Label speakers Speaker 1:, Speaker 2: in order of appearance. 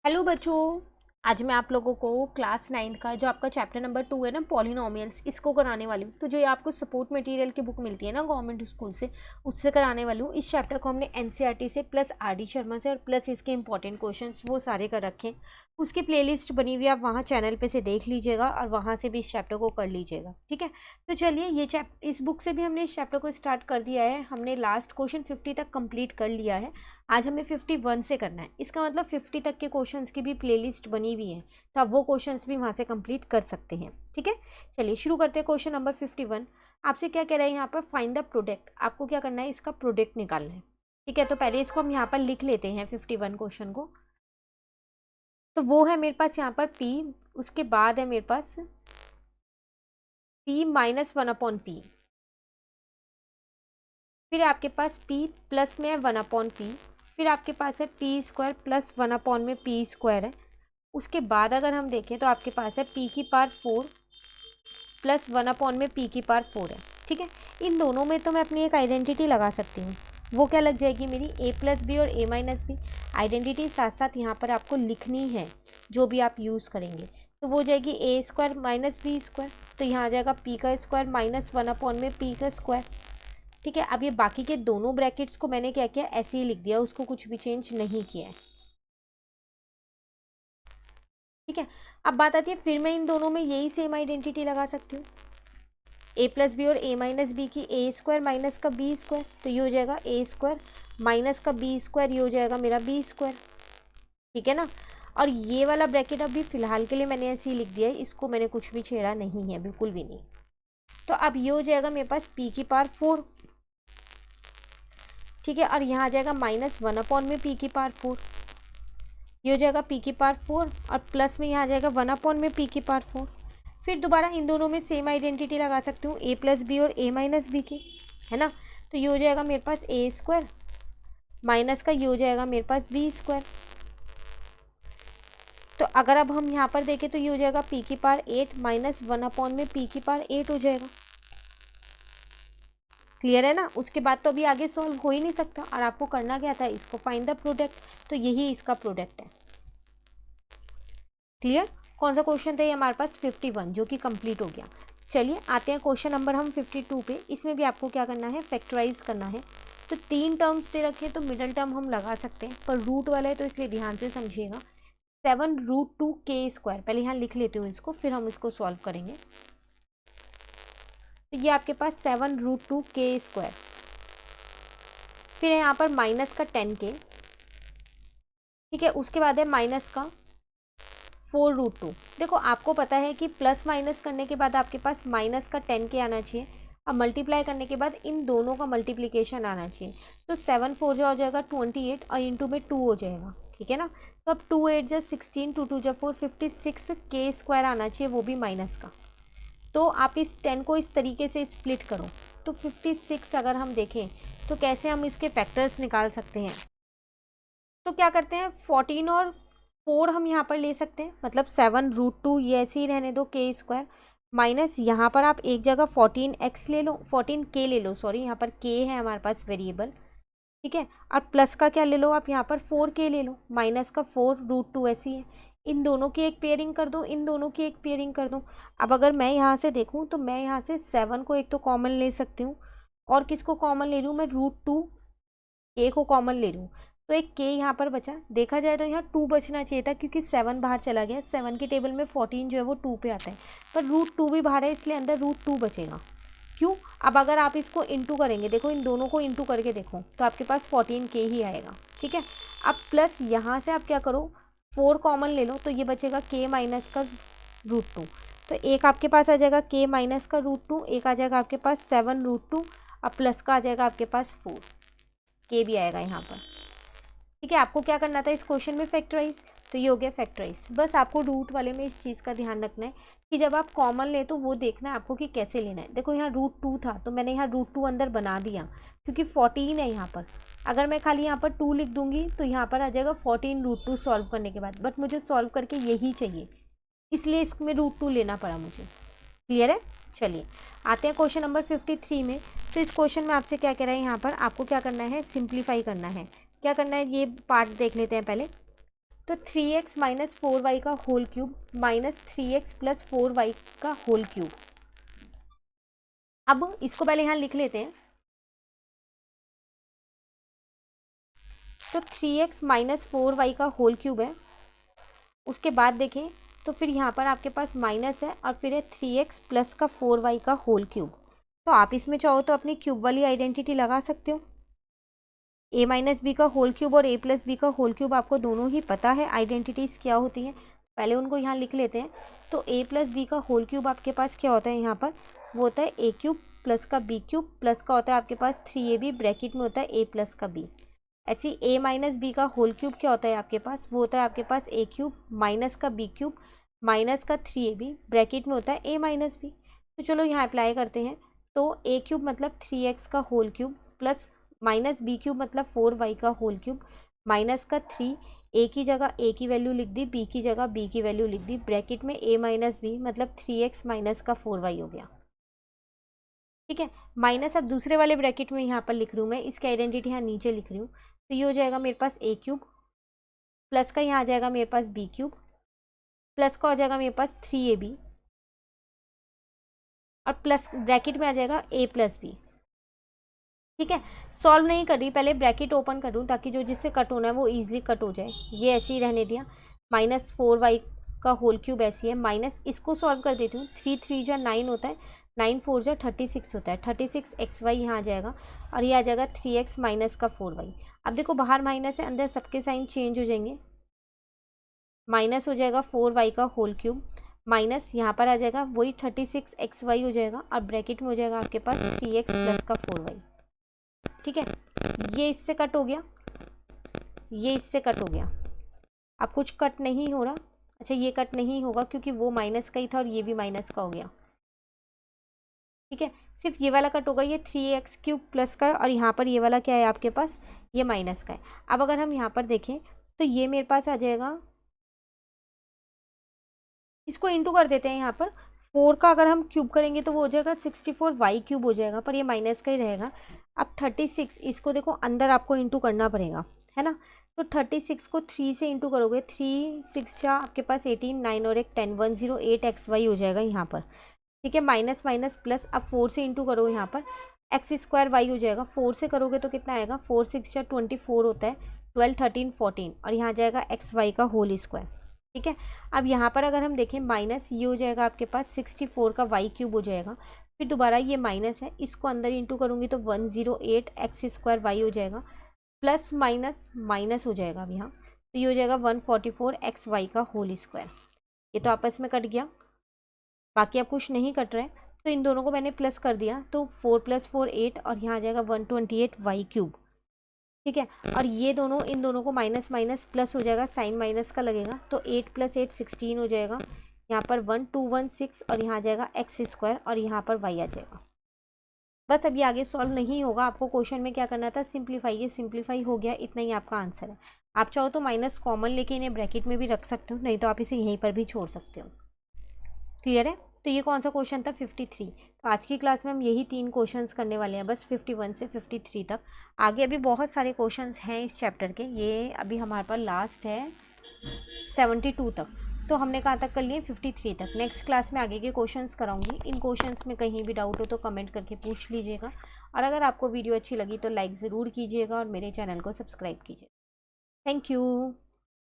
Speaker 1: Hello बच्चों। आज मैं आप लोगों को क्लास 9 का जो आपका चैप्टर नंबर 2 है ना, पॉलिनोमियल्स, इसको कराने वाली हूँ। तो जो ये आपको सपोर्ट मटेरियल की बुक मिलती है ना गवर्नमेंट स्कूल से, उससे कराने वाली हूँ। इस चैप्टर को हमने एनसीईआरटी से प्लस आरडी शर्मा से और प्लस इसके इंपॉर्टेंट क्वेश्चंस वो सारे कर रखे हैं। उसकी प्लेलिस्ट बनी हुई है, आप वहाँ चैनल पे से देख लीजिएगा और वहाँ से भी इस चैप्टर को कर लीजिएगा, ठीक है। तो चलिए, ये इस बुक से भी हमने इस चैप्टर को स्टार्ट कर दिया है। हमने लास्ट क्वेश्चन 50 तक कंप्लीट कर लिया है। आज हमें 51 से करना है। इसका मतलब 50 तक के क्वेश्चंस की भी प्लेलिस्ट बनी हुई है, तो आप वो क्वेश्चंस भी वहाँ से कंप्लीट कर सकते हैं, ठीक है। चलिए शुरू करते हैं। क्वेश्चन नंबर 51 आपसे क्या कह रहा है यहाँ पर, फाइंड द प्रोडक्ट। आपको क्या करना है, इसका प्रोडक्ट निकालना है, ठीक है। तो पहले इसको हम यहाँ पर लिख लेते हैं 51 क्वेश्चन को। तो वो है मेरे पास यहाँ पर P, उसके बाद है मेरे पास P माइनस 1/P, फिर आपके पास P प्लस में है 1/P, फिर आपके पास है P स्क्वायर प्लस 1 में P स्क्वायर है। उसके बाद अगर हम देखें तो आपके पास है P की पावर 4 प्लस 1 में P की पावर 4 है, ठीक है। इन दोनों में तो मैं अपनी एक आइडेंटिटी लगा सकती हूँ। वो क्या लग जाएगी मेरी, a प्लस बी और a माइनस बी। आइडेंटिटी साथ साथ यहाँ पर आपको लिखनी है, जो भी आप यूज़ करेंगे। तो वो हो जाएगी a square minus B square. तो यहाँ आ जाएगा P का स्क्वायर माइनस 1 में P का स्क्वायर, ठीक है। अब ये बाकी के दोनों ब्रैकेट्स को मैंने क्या किया, ऐसे ही लिख दिया, उसको कुछ भी चेंज नहीं किया है, ठीक है। अब बात आती है, फिर मैं इन दोनों में यही सेम आइडेंटिटी लगा सकती हूँ, ए प्लस बी और ए माइनस बी की। ए स्क्वायर माइनस का बी स्क्वायर, तो ये हो जाएगा ए स्क्वायर माइनस का बी स्क्वायर, ये हो जाएगा मेरा बी स्क्वायर, ठीक है ना। और ये वाला ब्रैकेट अभी फिलहाल के लिए मैंने ऐसे ही लिख दिया है, इसको मैंने कुछ भी छेड़ा नहीं है, बिल्कुल भी नहीं। तो अब ये हो जाएगा मेरे पास पी की पावर 4, ठीक है। और यहाँ आ जाएगा माइनस 1 में पी की पावर 4, ये हो जाएगा पी की पावर 4, और प्लस में यहाँ आ जाएगा 1 में पी की पावर 4। फिर दोबारा इन दोनों में सेम आइडेंटिटी लगा सकती हूँ, ए प्लस बी और ए माइनस बी की, है ना। तो ये हो जाएगा मेरे पास ए स्क्वायर माइनस का, ये हो जाएगा मेरे पास बी स्क्वायर। तो अगर अब हम यहाँ पर देखें तो ये हो जाएगा पी की पावर 8 माइनस 1 में पी की पावर 8 हो जाएगा। क्लियर है ना। उसके बाद तो अभी आगे सॉल्व हो ही नहीं सकता, और आपको करना क्या था, इसको फाइंड द प्रोडक्ट। तो यही इसका प्रोडक्ट है। क्लियर। कौन सा क्वेश्चन था ये हमारे पास, 51, जो कि कंप्लीट हो गया। चलिए आते हैं क्वेश्चन नंबर हम 52 पे। इसमें भी आपको क्या करना है, फैक्टराइज करना है। तो 3 टर्म्स दे रखे हैं, तो मिडल टर्म हम लगा सकते हैं, पर रूट वाला है तो इसलिए ध्यान से समझिएगा। 7√2k स्क्वायर, पहले यहाँ लिख लेती हूँ इसको, फिर हम इसको सॉल्व करेंगे। तो ये आपके पास 7√2k स्क्वायर, फिर है यहाँ पर माइनस का 10k, ठीक है। उसके बाद है माइनस का 4√2। देखो आपको पता है कि प्लस माइनस करने के बाद आपके पास माइनस का 10k आना चाहिए, अब मल्टीप्लाई करने के बाद इन दोनों का मल्टीप्लिकेशन आना चाहिए। तो 7 4 हो जाएगा 28, और इंटू में 2 हो जाएगा, ठीक है ना। तो अब 2 8 जा 16, 2 2 जा 4, 56k स्क्वायर आना चाहिए, वो भी माइनस का। तो आप इस 10 को इस तरीके से स्प्लिट करो। तो 56 अगर हम देखें तो कैसे हम इसके फैक्टर्स निकाल सकते हैं। तो क्या करते हैं, 14 और 4 हम यहाँ पर ले सकते हैं, मतलब 7√2 ये ऐसे ही रहने दो, के स्क्वायर माइनस यहाँ पर आप एक जगह 14x ले लो, 14k ले लो, सॉरी यहाँ पर k है हमारे पास वेरिएबल, ठीक है। और प्लस का क्या ले लो आप, यहाँ पर 4k ले लो, माइनस का 4√2 ऐसी है। इन दोनों की एक पेयरिंग कर दो, इन दोनों की एक पेयरिंग कर दो। अब अगर मैं यहाँ से देखूँ तो मैं यहाँ से 7 को एक तो कॉमन ले सकती हूँ, और किसको कॉमन ले रही हूँ मैं, √2 k को कॉमन ले रही हूँ। तो एक k यहाँ पर बचा, देखा जाए तो यहाँ 2 बचना चाहिए था, क्योंकि 7 बाहर चला गया। 7 की टेबल में 14 जो है वो 2 पे आता है, पर √2 भी बाहर है, इसलिए अंदर √2 बचेगा। क्यों, अब अगर आप इसको इंटू करेंगे, देखो इन दोनों को इंटू करके देखो, तो आपके पास 14k ही आएगा, ठीक है। अब प्लस यहाँ से आप क्या करो, 4 कॉमन ले लो, तो ये बचेगा k माइनस का √2। तो एक आपके पास आ जाएगा k माइनस का √2, एक आ जाएगा आपके पास 7√2, अब प्लस का आ जाएगा आपके पास 4, के भी आएगा यहाँ पर, ठीक है। आपको क्या करना था इस क्वेश्चन में, फैक्टराइज। तो ये हो गया फैक्टराइज। बस आपको रूट वाले में इस चीज़ का ध्यान रखना है कि जब आप कॉमन ले तो वो देखना है आपको कि कैसे लेना है। देखो यहाँ √2 था, तो मैंने यहाँ √2 अंदर बना दिया, क्योंकि 14 है यहाँ पर। अगर मैं खाली यहाँ पर 2 लिख दूंगी तो यहाँ पर आ जाएगा 14√2 सॉल्व करने के बाद, बट मुझे सॉल्व करके यही चाहिए, इसलिए इसमें √2 लेना पड़ा मुझे। क्लियर है। चलिए आते हैं क्वेश्चन नंबर 53 में। तो इस क्वेश्चन में आपसे क्या कह रहा है, यहाँ पर आपको क्या करना है, सिंप्लीफाई करना है। क्या करना है, ये पार्ट देख लेते हैं पहले। तो 3x माइनस 4y का whole cube minus 3x plus 4y का होल क्यूब। अब इसको पहले यहाँ लिख लेते हैं। तो 3x माइनस 4y का होल क्यूब है। उसके बाद देखें तो फिर यहाँ पर आपके पास माइनस है और फिर है 3x प्लस का 4y का होल क्यूब। तो आप इसमें चाहो तो अपनी क्यूब वाली आइडेंटिटी लगा सकते हो। a माइनस बी का होल क्यूब और a प्लस बी का होल क्यूब आपको दोनों ही पता है आइडेंटिटीज़ क्या होती हैं। पहले उनको यहाँ लिख लेते हैं। तो a प्लस बी का होल क्यूब आपके पास क्या होता है, यहाँ पर वो होता है a क्यूब प्लस का b क्यूब प्लस का होता है आपके पास 3ab ब्रैकेट में होता है a प्लस का b। ऐसी a माइनस बी का होल क्यूब क्या होता है आपके पास, वो होता है आपके पास a क्यूब माइनस का b क्यूब माइनस का 3ab ब्रैकेट में होता है a माइनस बी। तो चलो यहाँ अप्लाई करते हैं। तो a क्यूब मतलब 3x का whole cube plus minus b cube मतलब 4y का होल क्यूब माइनस का 3, a की जगह a की वैल्यू लिख दी, b की जगह b की वैल्यू लिख दी, ब्रैकेट में a माइनस b मतलब 3x माइनस का 4y हो गया। ठीक है, माइनस अब दूसरे वाले ब्रैकेट में यहाँ पर लिख रही हूँ मैं, इसकी आइडेंटिटी यहाँ नीचे लिख रही हूँ। तो ये हो जाएगा मेरे पास a क्यूब प्लस का यहाँ आ जाएगा मेरे पास b क्यूब प्लस का हो जाएगा मेरे पास 3ab और प्लस ब्रैकेट में आ जाएगा a प्लस बी। ठीक है, सॉल्व नहीं कर रही, पहले ब्रैकेट ओपन कर दूँ ताकि जो जिससे कट होना है वो ईजिली कट हो जाए। ये ऐसे ही रहने दिया, माइनस 4y का होल क्यूब ऐसी है, माइनस इसको सॉल्व कर देती हूँ। 3 3 जा 9 होता है, 9 4 जा 36 होता है, 36xy यहाँ आ जाएगा और ये आ जाएगा 3x माइनस का 4y। अब देखो बाहर माइनस है, अंदर सबके साइन चेंज हो जाएंगे। माइनस हो जाएगा 4y का होल क्यूब माइनस यहाँ पर आ जाएगा वही 36xy हो जाएगा और ब्रैकेट में हो जाएगा आपके पास 3x प्लस का 4y। ठीक है, ये इससे कट हो गया, ये इससे कट हो गया। अब कुछ कट नहीं हो रहा। अच्छा, ये कट नहीं होगा क्योंकि वो माइनस का ही था और ये भी माइनस का हो गया। ठीक है, सिर्फ ये वाला कट होगा, ये 3x क्यूब प्लस का है और यहाँ पर ये वाला क्या है आपके पास, ये माइनस का है। अब अगर हम यहाँ पर देखें तो ये मेरे पास आ जाएगा, इसको इंटू कर देते हैं। यहाँ पर 4 का अगर हम क्यूब करेंगे तो वो हो जाएगा 64y क्यूब हो जाएगा, पर ये माइनस का ही रहेगा। अब 36 इसको देखो अंदर आपको इंटू करना पड़ेगा, है ना। तो 36 को 3 से इंटू करोगे, 3 6 जा आपके पास 18, 9 और 1 10, 108xy हो जाएगा यहाँ पर। ठीक है, माइनस माइनस प्लस, अब 4 से इंटू करोगे यहाँ पर एक्स स्क्वायर वाई हो जाएगा। 4 से करोगे तो कितना आएगा, 4 6 जा 24 होता है, 12 13 14 और यहाँ जाएगा xy का होल स्क्वायर। ठीक है, अब यहाँ पर अगर हम देखें माइनस ये हो जाएगा आपके पास 64 का वाई क्यूब हो जाएगा, फिर दोबारा ये माइनस है, इसको अंदर इंटू करूँगी तो 108 एक्स स्क्वायर वाई हो जाएगा, प्लस माइनस माइनस हो जाएगा अब यहाँ, तो ये हो जाएगा 144 एक्स वाई का होल स्क्वायर। ये तो आपस में कट गया, बाकी अब कुछ नहीं कट रहा है, तो इन दोनों को मैंने प्लस कर दिया, तो 4 + 4 8 और यहाँ आ जाएगा 128 वाई क्यूब। ठीक है, और ये दोनों इन दोनों को माइनस माइनस प्लस हो जाएगा, साइन माइनस का लगेगा, तो 8 + 8 16 हो जाएगा। यहाँ पर 1216 और यहाँ आ जाएगा एक्स स्क्वायर और यहाँ पर वाई आ जाएगा। बस अभी आगे सॉल्व नहीं होगा, आपको क्वेश्चन में क्या करना था, सिंप्लीफाई। ये सिंप्लीफाई हो गया, इतना ही आपका आंसर है। आप चाहो तो माइनस कॉमन लेके इन्हें ब्रैकेट में भी रख सकते हो, नहीं तो आप इसे यहीं पर भी छोड़ सकते हो। क्लियर है। तो ये कौन सा क्वेश्चन था, 53। तो आज की क्लास में हम यही 3 क्वेश्चंस करने वाले हैं, बस 51 से 53 तक। आगे अभी बहुत सारे क्वेश्चंस हैं इस चैप्टर के, ये अभी हमारे पास लास्ट है 72 तक, तो हमने कहाँ तक कर लिए, 53 तक। नेक्स्ट क्लास में आगे के क्वेश्चंस कराऊंगी। इन क्वेश्चंस में कहीं भी डाउट हो तो कमेंट करके पूछ लीजिएगा, और अगर आपको वीडियो अच्छी लगी तो लाइक ज़रूर कीजिएगा और मेरे चैनल को सब्सक्राइब कीजिए। Thank you.